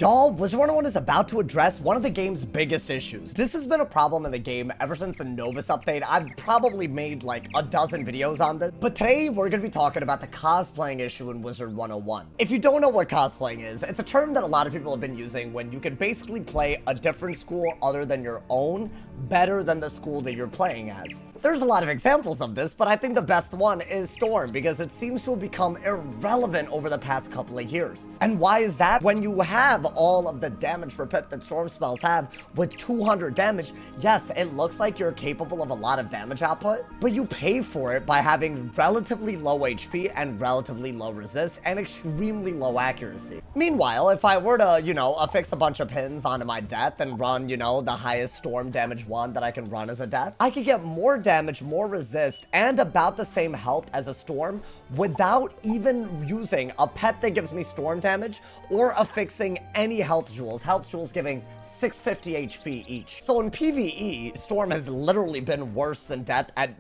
Y'all, Wizard101 is about to address one of the game's biggest issues. This has been a problem in the game ever since the Novus update. I've probably made like a dozen videos on this, but today we're going to be talking about the cosplaying issue in Wizard101. If you don't know what cosplaying is, it's a term that a lot of people have been using when you can basically play a different school other than your own better than the school that you're playing as. There's a lot of examples of this, but I think the best one is Storm because it seems to have become irrelevant over the past couple of years. And why is that? When you have all of the damage per pip that Storm spells have with 200 damage, yes, it looks like you're capable of a lot of damage output, but you pay for it by having relatively low HP and relatively low resist and extremely low accuracy. Meanwhile, if I were to, affix a bunch of pins onto my death and run, the highest Storm damage one that I can run as a death, I could get more damage, more resist, and about the same health as a Storm without even using a pet that gives me Storm damage or affixing any health jewels giving 650 HP each. So in PvE, Storm has literally been worse than Death at,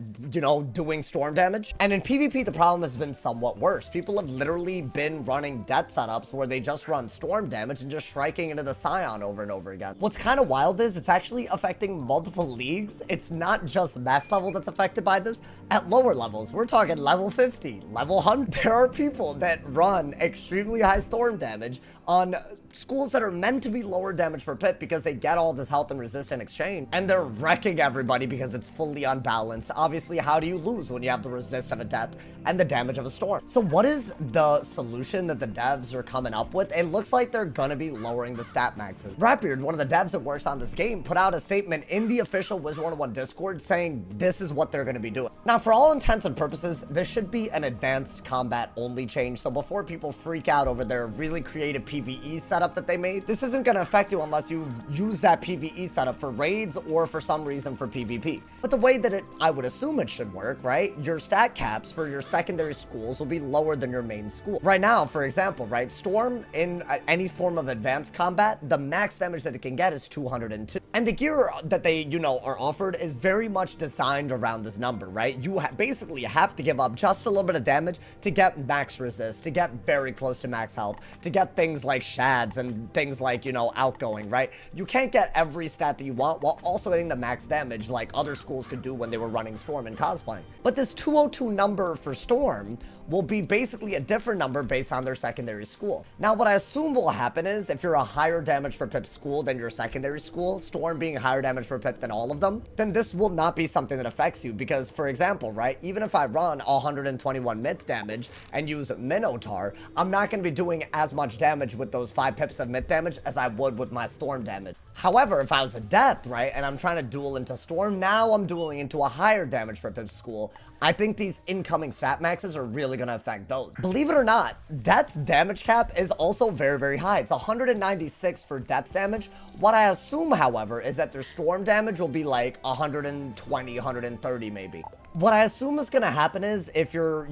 doing Storm damage. And in PvP, the problem has been somewhat worse. People have literally been running Death setups where they just run Storm damage and just striking into the Scion over and over again. What's kind of wild is it's actually affecting multiple leagues. It's not just max level that's affected by this. At lower levels, we're talking level 50, level 100. There are people that run extremely high Storm damage on schools that are meant to be lower damage per pip because they get all this health and resist in exchange, and they're wrecking everybody because it's fully unbalanced. Obviously, how do you lose when you have the resist of a death and the damage of a Storm? So what is the solution that the devs are coming up with? It looks like they're gonna be lowering the stat maxes. Rapbeard, one of the devs that works on this game, put out a statement in the official Wizard101 Discord saying this is what they're gonna be doing. Now, for all intents and purposes, this should be an advanced combat only change, so before people freak out over their really creative PvE setup that they made, this isn't going to affect you unless you've used that PvE setup for raids or for some reason for PvP. But the way that I would assume it should work, right? Your stat caps for your secondary schools will be lower than your main school. Right now, for example, right, Storm in any form of advanced combat, the max damage that it can get is 202. And the gear that they, are offered is very much designed around this number, right? You basically have to give up just a little bit of damage to get max resist, to get very close to max health, to get things like shads and things like, outgoing, right? You can't get every stat that you want while also hitting the max damage like other schools could do when they were running Storm and cosplaying. But this 202 number for Storm will be basically a different number based on their secondary school. Now, what I assume will happen is if you're a higher damage per pip school than your secondary school, Storm being higher damage per pip than all of them, then this will not be something that affects you because, for example, right, even if I run 121 myth damage and use Minotaur, I'm not going to be doing as much damage with those 5 pips of myth damage as I would with my Storm damage. However, if I was a Death, right, and I'm trying to duel into Storm, now I'm dueling into a higher damage per pip school, I think these incoming stat maxes are really going to affect those. Believe it or not, Death's damage cap is also very, very high. It's 196 for Death damage. What I assume, however, is that their Storm damage will be like 120, 130 maybe. What I assume is going to happen is if you're,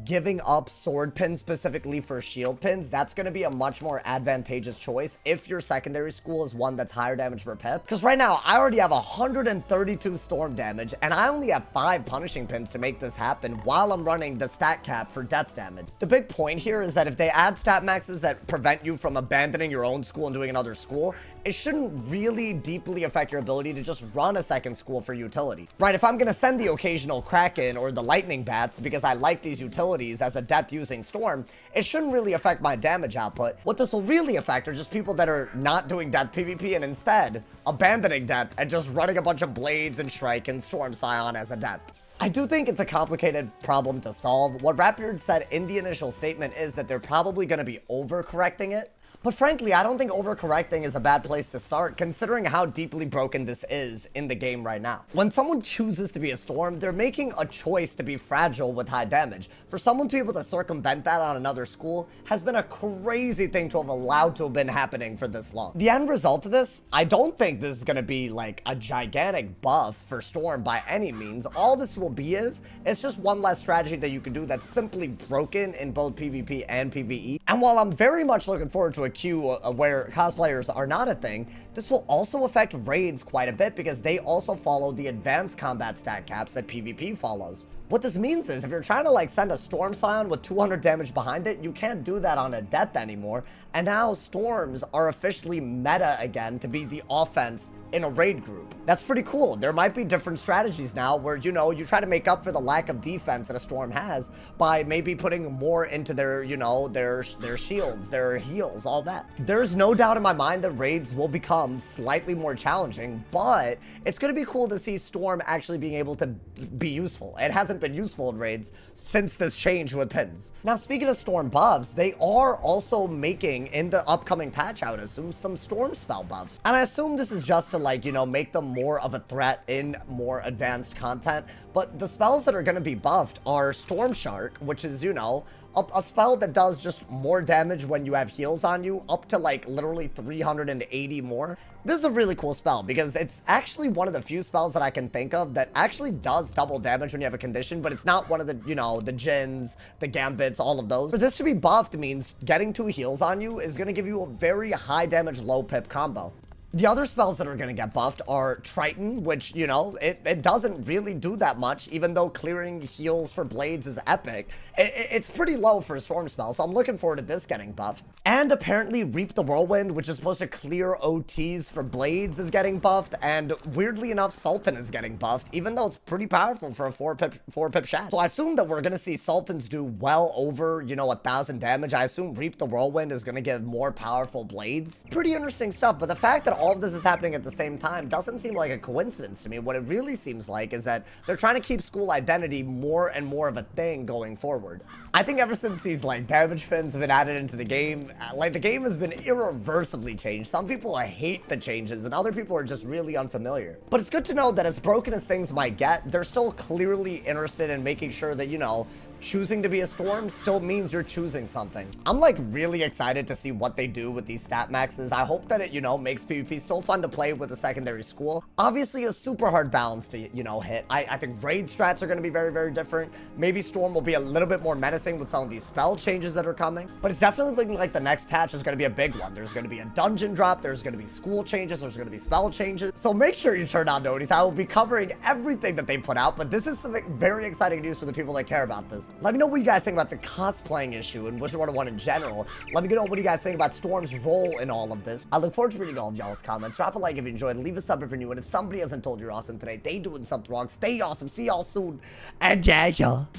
giving up sword pins specifically for shield pins, that's going to be a much more advantageous choice if your secondary school is one that's higher damage per pip. Because right now, I already have 132 Storm damage, and I only have 5 punishing pins to make this happen while I'm running the stat cap for Death damage. The big point here is that if they add stat maxes that prevent you from abandoning your own school and doing another school, it shouldn't really deeply affect your ability to just run a second school for utility. Right, if I'm going to send the occasional Kraken or the Lightning Bats because I like these utilities as a Death using Storm, it shouldn't really affect my damage output. What this will really affect are just people that are not doing Death PvP and instead abandoning Death and just running a bunch of Blades and Shrike and Storm Scion as a Death. I do think it's a complicated problem to solve. What Rapbeard said in the initial statement is that they're probably going to be overcorrecting it. But frankly, I don't think overcorrecting is a bad place to start, considering how deeply broken this is in the game right now. When someone chooses to be a Storm, they're making a choice to be fragile with high damage. For someone to be able to circumvent that on another school has been a crazy thing to have allowed to have been happening for this long. The end result of this, I don't think this is going to be like a gigantic buff for Storm by any means. All this will be is, it's just one less strategy that you can do that's simply broken in both PvP and PvE. And while I'm very much looking forward to a queue where cosplayers are not a thing, this will also affect raids quite a bit because they also follow the advanced combat stat caps that PvP follows. What this means is if you're trying to like send a Storm Scion with 200 damage behind it, you can't do that on a death anymore. And now Storms are officially meta again to be the offense in a raid group. That's pretty cool. There might be different strategies now where, you know, you try to make up for the lack of defense that a Storm has by maybe putting more into their, you know, their shields, their heals, all that. There's no doubt in my mind that raids will become slightly more challenging, but it's going to be cool to see Storm actually being able to be useful. It hasn't been useful in raids since this change with pins. Now, speaking of Storm buffs, they are also making in the upcoming patch, I would assume, some Storm spell buffs. And I assume this is just to, like, you know, make them more of a threat in more advanced content. But the spells that are going to be buffed are Storm Shark, which is, you know, a spell that does just more damage when you have heals on you, up to like literally 380 more. This is a really cool spell because it's actually one of the few spells that I can think of that actually does double damage when you have a condition, but it's not one of the, you know, the Jins, the Gambits, all of those. For this to be buffed means getting 2 heals on you is going to give you a very high damage low pip combo. The other spells that are going to get buffed are Triton, which, you know, it doesn't really do that much, even though clearing heals for blades is epic. It's pretty low for a Storm spell, so I'm looking forward to this getting buffed. And apparently Reap the Whirlwind, which is supposed to clear OTs for blades, is getting buffed, and weirdly enough, Sultan is getting buffed, even though it's pretty powerful for a 4-pip shot. So I assume that we're going to see Sultans do well over, you know, 1,000 damage. I assume Reap the Whirlwind is going to give more powerful blades. Pretty interesting stuff, but the fact that all of this is happening at the same time doesn't seem like a coincidence to me. What it really seems like is that they're trying to keep school identity more and more of a thing going forward. I think ever since these like damage pins have been added into the game, like the game has been irreversibly changed. Some people hate the changes and other people are just really unfamiliar. But it's good to know that as broken as things might get, they're still clearly interested in making sure that, you know, choosing to be a Storm still means you're choosing something. I'm like really excited to see what they do with these stat maxes. I hope that it, you know, makes PvP still fun to play with a secondary school. Obviously a super hard balance to, you know, hit. I think raid strats are going to be very, very different. Maybe Storm will be a little bit more menacing with some of these spell changes that are coming, but it's definitely looking like the next patch is going to be a big one. There's going to be a dungeon drop. There's going to be school changes. There's going to be spell changes. So make sure you turn on notice. I will be covering everything that they put out, but this is some very exciting news for the people that care about this. Let me know what you guys think about the cosplaying issue and Wizard101 in general. Let me know what you guys think about Storm's role in all of this. I look forward to reading all of y'all's comments. Drop a like if you enjoyed. Leave a sub if you're new. And if somebody hasn't told you you're awesome today, they doing something wrong. Stay awesome. See y'all soon. And yeah, y'all.